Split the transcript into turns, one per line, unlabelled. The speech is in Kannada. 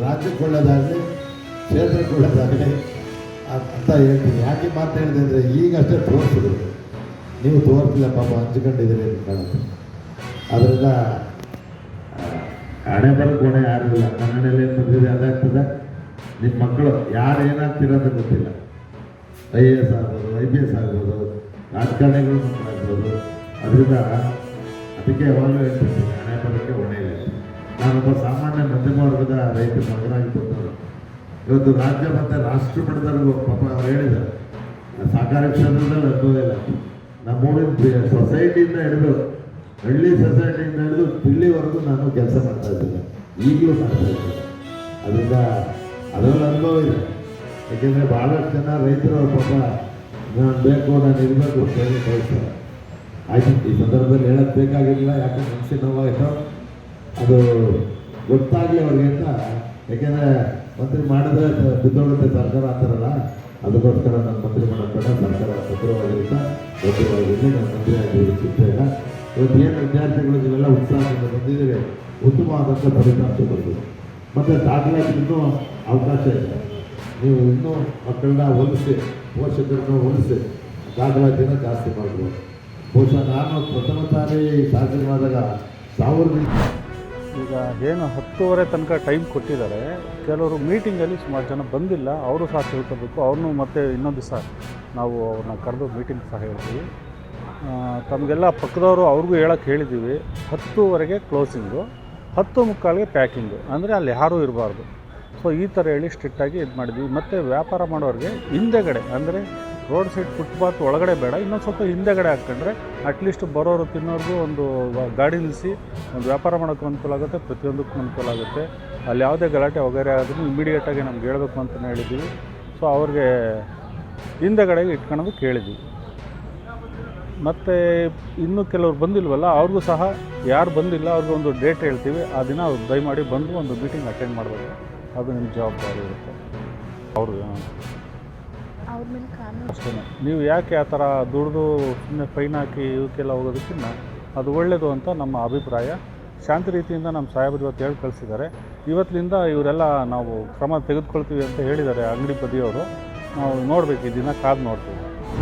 ರಾಜ್ಯಕ್ಕೆ ಒಳ್ಳೆಯದಾಗಲಿ, ಕ್ಷೇತ್ರಕ್ಕೆ ಒಳ್ಳೆಯದಾಗಲಿ ಅಂತ ಹೇಳ್ತೀನಿ. ಯಾಕೆ ಮಾತು ಹೇಳಿದೆ ಅಂದರೆ ಈಗಷ್ಟೇ ತೋರಿಸಿದ್ರು, ನೀವು ತೋರಿಸಿಲ್ಲ ಪಾಪ ಹಂಚ್ಕೊಂಡಿದ್ದೀರಿ ಅಂತ ಕಾಣುತ್ತೆ. ಅದರಿಂದ ಹಣೆ ಬರೋಕ್ಕೆ ಹೊಣೆ ಯಾರೂ ಇಲ್ಲ. ಕನ್ನಡದಲ್ಲಿ ಏನು ಬಂದಿದೆ ಅದಾಗ್ತದೆ. ನಿಮ್ಮ ಮಕ್ಕಳು ಯಾರು ಏನಾಗ್ತಿರೋದು ಗೊತ್ತಿಲ್ಲ. IAS ಆಗ್ಬೋದು, IPS ಆಗ್ಬೋದು, ರಾಜಕಾರಣಿಗಳು ಮಕ್ಕಳಾಗ್ಬೋದು. ಅದರಿಂದ ಅದಕ್ಕೆ ಯಾವಾಗಲೂ ಹೇಳ್ತಿರ್ತೀನಿ, ಹಣೆ ಬರೋಕ್ಕೆ ಹೊಣೆ ಇಲ್ಲ. ನಾನೊಬ್ಬ ಸಾಮಾನ್ಯ ಮಧ್ಯಮ ವರ್ಗದ ರೈತರ ಮಗನಾಗಿ ಬಂದವರು. ಇವತ್ತು ರಾಜ್ಯ ಮತ್ತು ರಾಷ್ಟ್ರ ಮಟ್ಟದವರೆಗೂ ಪಾಪ ಅವ್ರು ಹೇಳಿದ್ದಾರೆ, ಸಹಕಾರಿ ಕ್ಷೇತ್ರದಲ್ಲಿ ಅನುಭವ ಇಲ್ಲ. ನಮ್ಮೂರಿನ ಸೊಸೈಟಿಯಿಂದ ಹಿಡಿದು, ಹಳ್ಳಿ ಸೊಸೈಟಿಯಿಂದ ಹಿಡಿದು ದಿಲ್ಲಿವರೆಗೂ ನಾನು ಕೆಲಸ ಮಾಡ್ತಾ ಇದ್ದೇನೆ, ಈಗಲೂ ಮಾಡ್ತಾ ಇದ್ದೇನೆ. ಅದರಿಂದ ಅದರಲ್ಲಿ ಅನುಭವ ಇದೆ. ಯಾಕೆಂದರೆ ಭಾಳಷ್ಟು ಜನ ರೈತರು ಪಾಪ ನಾನು ಬೇಕು, ನಾನು ಇರಬೇಕು ಅಂತ ಹೇಳಿ ಕಳಿಸ್ತಾರೆ. ಆಯ್ತು, ಈ ಸಂದರ್ಭದಲ್ಲಿ ಹೇಳೋದು ಬೇಕಾಗಿರಲಿಲ್ಲ, ಯಾಕಂದ್ರೆ ಮನಸ್ಸಿನ ನೋವಾಯಿತು, ಅದು ಗೊತ್ತಾಗಲಿ ಅವ್ರಿಗೆ ಅಂತ. ಯಾಕೆಂದರೆ ಮಂತ್ರಿ ಮಾಡಿದ್ರೆ ಬಿದ್ದೋಗುತ್ತೆ ಸರ್ಕಾರ ಅಂತಾರಲ್ಲ, ಅದಕ್ಕೋಸ್ಕರ ನಾನು ಮಂತ್ರಿ ಮಾಡೋದು ಬೇಡ, ಸರ್ಕಾರ ಭದ್ರವಾಗಿರುತ್ತೆ, ಭದ್ರವಾಗಿರಲಿ, ನಾನು ಮಂತ್ರಿ ಆಗಿರೋದು ಚಿಂತೆ ಇಲ್ಲ. ಇವತ್ತು ಏನು ವಿದ್ಯಾರ್ಥಿಗಳು ನೀವೆಲ್ಲ ಉತ್ಸಾಹದಿಂದ ಬಂದಿದ್ದೀರಿ, ಉತ್ತಮವಾದಂಥ ಫಲಿತಾಂಶ ಬರ್ಬೋದು. ಮತ್ತು ದಾಖಲಾತಿ ಇನ್ನೂ ಅವಕಾಶ ಇದೆ. ನೀವು ಇನ್ನೂ ಮಕ್ಕಳನ್ನ ಹೊಲಿಸಿ, ಪೋಷಕರನ್ನ ಹೊಲಿಸಿ ದಾಖಲಾತಿನ ಜಾಸ್ತಿ ಮಾಡ್ಬೋದು. ಬಹುಶಃ ನಾನು ಪ್ರಥಮ ಸಾರಿ ಶಾಸಕರಾದಾಗ 1000
ಈಗ ಏನು 10:30 ತನಕ ಟೈಮ್ ಕೊಟ್ಟಿದ್ದಾರೆ. ಕೆಲವರು ಮೀಟಿಂಗಲ್ಲಿ ಸುಮಾರು ಜನ ಬಂದಿಲ್ಲ, ಅವರು ಸಹ ತಿಳ್ಕೊಬೇಕು. ಅವ್ರನ್ನೂ ಮತ್ತೆ ಇನ್ನೊಂದು ದಿವಸ ನಾವು ಅವ್ರನ್ನ ಕರೆದು ಮೀಟಿಂಗ್ ಸಹ ಹೇಳ್ತೀವಿ. ತಮಗೆಲ್ಲ ಪಕ್ಕದವರು ಅವ್ರಿಗೂ ಹೇಳೋಕ್ಕೆ ಹೇಳಿದ್ದೀವಿ, 10:00ವರೆಗೆ ಕ್ಲೋಸಿಂಗು, 10:45ಗೆ ಪ್ಯಾಕಿಂಗು, ಅಂದರೆ ಅಲ್ಲಿ ಯಾರೂ ಇರಬಾರ್ದು. ಸೊ ಈ ಥರ ಹೇಳಿ ಸ್ಟ್ರಿಕ್ಟಾಗಿ ಇದು ಮಾಡಿದ್ವಿ. ಮತ್ತು ವ್ಯಾಪಾರ ಮಾಡೋರಿಗೆ ಹಿಂದೆಗಡೆ, ಅಂದರೆ ರೋಡ್ ಸೈಡ್ ಫುಟ್ಪಾತ್ ಒಳಗಡೆ ಬೇಡ, ಇನ್ನೊಂದು ಸ್ವಲ್ಪ ಹಿಂದೆಗಡೆ ಹಾಕ್ಕೊಂಡ್ರೆ ಅಟ್ಲೀಸ್ಟ್ ಬರೋರು ತಿನ್ನೋರಿಗೂ ಒಂದು ಗಾಡಿ ನಿಲ್ಲಿಸಿ ಒಂದು ವ್ಯಾಪಾರ ಮಾಡೋಕ್ಕೂ ಅನುಕೂಲ ಆಗುತ್ತೆ, ಪ್ರತಿಯೊಂದಕ್ಕೂ ಅನುಕೂಲ ಆಗುತ್ತೆ. ಅಲ್ಲಿ ಯಾವುದೇ ಗಲಾಟೆ ವಗೈರೆ ಆದ್ರೂ ಇಮಿಡಿಯೇಟಾಗಿ ನಮ್ಗೆ ಹೇಳಬೇಕು ಅಂತಲೇ ಹೇಳಿದ್ದೀವಿ. ಸೊ ಅವ್ರಿಗೆ ಹಿಂದೆಗಡೆಗೆ ಇಟ್ಕೊಳ್ಳೋದು ಕೇಳಿದ್ವಿ. ಮತ್ತು ಇನ್ನೂ ಕೆಲವ್ರು ಬಂದಿಲ್ವಲ್ಲ, ಅವ್ರಿಗೂ ಸಹ ಯಾರು ಬಂದಿಲ್ಲ ಅವ್ರಿಗೆ ಒಂದು ಡೇಟ್ ಹೇಳ್ತೀವಿ, ಆ ದಿನ ಅವ್ರು ದಯಮಾಡಿ ಬಂದು ಒಂದು ಮೀಟಿಂಗ್ ಅಟೆಂಡ್ ಮಾಡಬೇಕು. ಅದು ನಿಮ್ಮ ಜವಾಬ್ದಾರಿ ಇರುತ್ತೆ. ಅವ್ರಿಗೆ ಅಷ್ಟೇ. ನೀವು ಯಾಕೆ ಆ ಥರ ದುಡ್ದು ಸುಮ್ಮನೆ ಫೈನ್ ಹಾಕಿ ಇವಕ್ಕೆಲ್ಲ ಹೋಗೋದಕ್ಕಿಂತ ಅದು ಒಳ್ಳೆಯದು ಅಂತ ನಮ್ಮ ಅಭಿಪ್ರಾಯ. ಶಾಂತಿ ರೀತಿಯಿಂದ ನಮ್ಮ ಸಾಹೇಬರು ಇವತ್ತು ಹೇಳಿ ಕಳಿಸಿದ್ದಾರೆ. ಇವತ್ತಿನಿಂದ ಇವರೆಲ್ಲ ನಾವು ಕ್ರಮ ತೆಗೆದುಕೊಳ್ತೀವಿ ಅಂತ ಹೇಳಿದ್ದಾರೆ ಅಂಗಡಿ ಬದಿಯವರು. ನಾವು ನೋಡಬೇಕು, ಈ ದಿನ ಕಾದು ನೋಡ್ತೀವಿ.